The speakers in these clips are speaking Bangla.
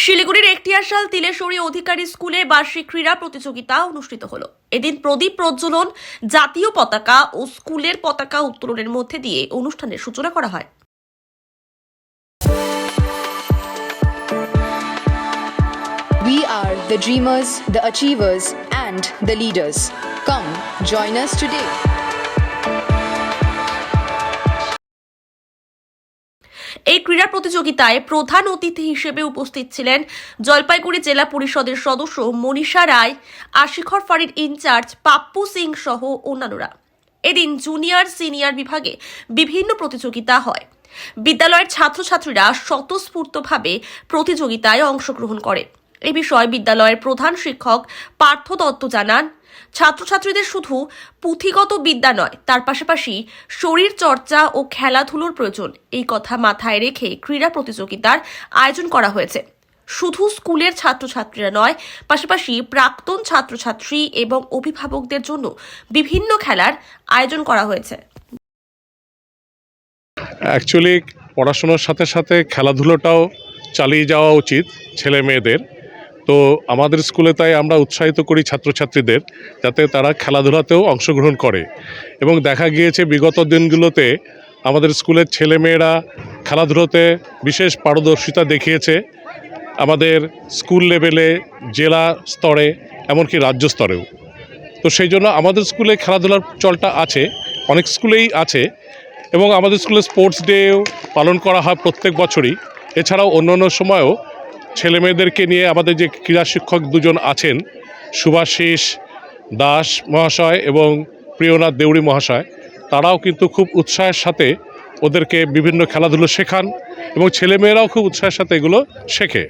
শিলিগুড়ির একটিয়ারশাল তিলেশ্বরী অধিকারী স্কুলে বার্ষিক ক্রীড়া প্রতিযোগিতা অনুষ্ঠিত হলো। এদিন প্রদীপ প্রজ্বলন, জাতীয় পতাকা ও স্কুলের পতাকা উত্তোলনের মধ্যে দিয়ে অনুষ্ঠানের সূচনা করা হয়। We are the dreamers, the achievers, and the leaders. Come, join us today. এই ক্রীড়া প্রতিযোগিতায় প্রধান অতিথি হিসেবে উপস্থিত ছিলেন জলপাইগুড়ি জেলা পরিষদের সদস্য মনীষা রায়, আশিখর ফাঁড়ির ইনচার্জ পাপ্পু সিং সহ অন্যান্যরা। এদিন জুনিয়র সিনিয়র বিভাগে বিভিন্ন প্রতিযোগিতা হয়। বিদ্যালয়ের ছাত্রছাত্রীরা স্বতঃস্ফূর্তভাবে প্রতিযোগিতায় অংশগ্রহণ করে। এ বিষয়ে বিদ্যালয়ের প্রধান শিক্ষক পার্থ দত্ত জানান, ছাত্রছাত্রীদের শুধু পুঁথিগত বিদ্যা নয়, তার পাশাপাশি শরীর চর্চা ও খেলাধুলোর প্রয়োজন, এই কথা মাথায় রেখে ক্রীড়া প্রতিযোগিতার আয়োজন করা হয়েছে। শুধু স্কুলের ছাত্রছাত্রীরা নয়, পাশাপাশি প্রাক্তন ছাত্রছাত্রী এবং অভিভাবকদের জন্য বিভিন্ন খেলার আয়োজন করা হয়েছে। অ্যাকচুয়ালি পড়াশোনার সাথে সাথে খেলাধুলোটাও চালিয়ে যাওয়া উচিত ছেলে মেয়েদের। তো আমাদের স্কুলে তাই আমরা উৎসাহিত করি ছাত্রছাত্রীদের, যাতে তারা খেলাধুলাতেও অংশগ্রহণ করে। এবং দেখা গিয়েছে বিগত দিনগুলোতে আমাদের স্কুলের ছেলেমেয়েরা খেলাধুলোতে বিশেষ পারদর্শিতা দেখিয়েছে, আমাদের স্কুল লেভেলে, জেলা স্তরে, এমনকি রাজ্য স্তরেও। তো সেই জন্য আমাদের স্কুলে খেলাধুলার চলটা আছে, অনেক স্কুলেই আছে। এবং আমাদের স্কুলে স্পোর্টস ডেও পালন করা হয় প্রত্যেক বছরই। এছাড়াও অন্যান্য সময়ও ছেলে মেয়েদেরকে নিয়ে আমাদের যে ক্রীড়া শিক্ষক দুজন আছেন, সুভাষিস দাস মহাশয় এবং প্রিয়নাথ দেউড়ি মহাশয়, তারাও কিন্তু খুব উৎসাহের সাথে ওদেরকে বিভিন্ন খেলাধুলো শেখান এবং ছেলেমেয়েরাও খুব উৎসাহের সাথে এগুলো শেখে।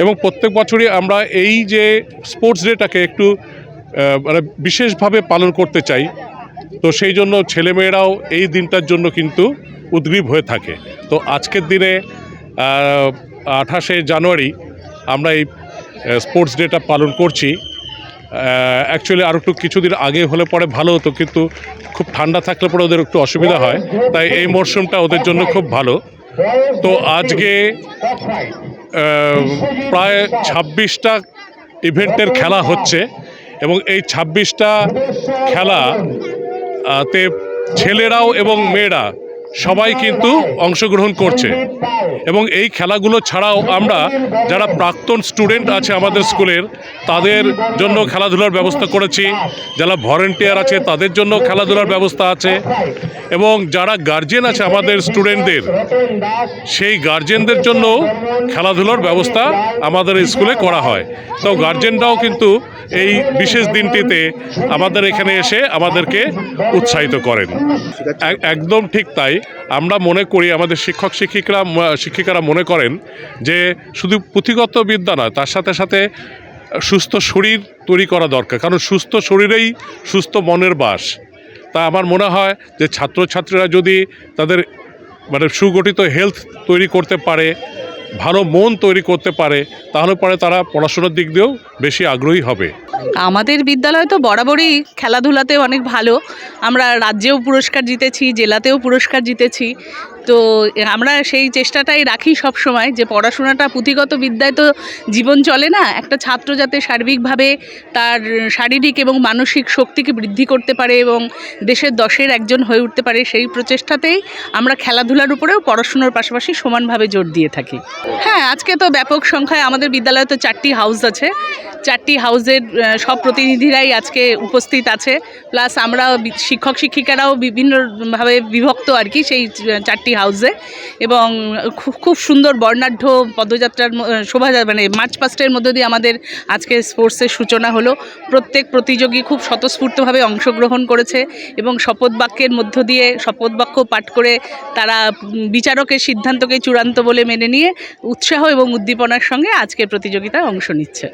এবং প্রত্যেক বছরই আমরা এই যে স্পোর্টস ডেটাকে একটু মানে বিশেষভাবে পালন করতে চাই। তো সেই জন্য ছেলেমেয়েরাও এই দিনটার জন্য কিন্তু উদ্গ্রীব হয়ে থাকে। তো আজকের দিনে 28শে জানুয়ারি আমরা এই স্পোর্টস ডেটা পালন করছি। অ্যাকচুয়ালি আরও একটু কিছুদিন আগে হলে পরে ভালো হতো, কিন্তু খুব ঠান্ডা থাকলে পরে ওদের একটু অসুবিধা হয়, তাই এই মরশুমটা ওদের জন্য খুব ভালো। তো আজকে প্রায় 26টা ইভেন্টের খেলা হচ্ছে এবং এই 26টা খেলাতে ছেলেরাও এবং মেয়েরা সবাই কিন্তু অংশগ্রহণ করছে। এবং এই খেলাগুলো ছাড়াও আমরা যারা প্রাক্তন স্টুডেন্ট আছে আমাদের স্কুলের, তাদের জন্য খেলাধুলার ব্যবস্থা করেছি। যারা ভলেন্টিয়ার আছে তাদের জন্য খেলাধুলার ব্যবস্থা আছে। এবং যারা গার্জেন আছে আমাদের স্টুডেন্টদের, সেই গার্জেনদের জন্য খেলাধুলার ব্যবস্থা আমাদের স্কুলে করা হয়। তো গার্জেনরাও কিন্তু এই বিশেষ দিনটিতে আমাদের এখানে এসে আমাদেরকে উৎসাহিত করেন। একদম ঠিক তাই। আমরা মনে করি, আমাদের শিক্ষিকারা মনে করেন যে শুধু পুঁথিগত বিদ্যা নয়, তার সাথে সাথে সুস্থ শরীর তৈরি করা দরকার, কারণ সুস্থ শরীরেই সুস্থ মনের বাস। তা আমার মনে হয় যে ছাত্রছাত্রীরা যদি তাদের মানে সুগঠিত হেলথ তৈরি করতে পারে, ভালো মন তৈরি করতে পারে, তাহলে পরে তারা পড়াশোনার দিক দিয়েও বেশি আগ্রহী হবে। আমাদের বিদ্যালয় তো বরাবরই খেলাধুলাতে অনেক ভালো। আমরা রাজ্যেও পুরস্কার জিতেছি, জেলাতেও পুরস্কার জিতেছি। তো আমরা সেই চেষ্টাটাই রাখি সব সময়, যে পড়াশোনাটা পুঁথিগত বিদ্যায় তো জীবন চলে না। একটা ছাত্র যাতে সার্বিকভাবে তার শারীরিক এবং মানসিক শক্তিকে বৃদ্ধি করতে পারে এবং দেশের 10-এর একজন হয়ে উঠতে পারে, সেই প্রচেষ্টাতেই আমরা খেলাধুলার উপরেও পড়াশোনার পাশাপাশি সমানভাবে জোর দিয়ে থাকি। হ্যাঁ, আজকে তো ব্যাপক সংখ্যায় আমাদের বিদ্যালয়ে তো 4টি হাউস আছে। 4টি হাউসের সব প্রতিনিধিরাই আজকে উপস্থিত আছে। প্লাস আমরা শিক্ষক শিক্ষিকারাও বিভিন্নভাবে বিভক্ত আর কি সেই 4টি হাউসে। এবং খুব সুন্দর বর্ণাঢ্য পদযাত্রার মানে মার্চ পাস্টের মধ্য দিয়ে আমাদের আজকে স্পোর্টসের সূচনা হলো। প্রত্যেক প্রতিযোগী খুব স্বতঃস্ফূর্তভাবে অংশগ্রহণ করেছে এবং শপথ বাক্যের মধ্য দিয়ে শপথ বাক্য পাঠ করে তারা বিচারকের সিদ্ধান্তকে চূড়ান্ত বলে মেনে নিয়ে উৎসাহ এবং উদ্দীপনার সঙ্গে আজকের প্রতিযোগিতায় অংশ নিচ্ছে।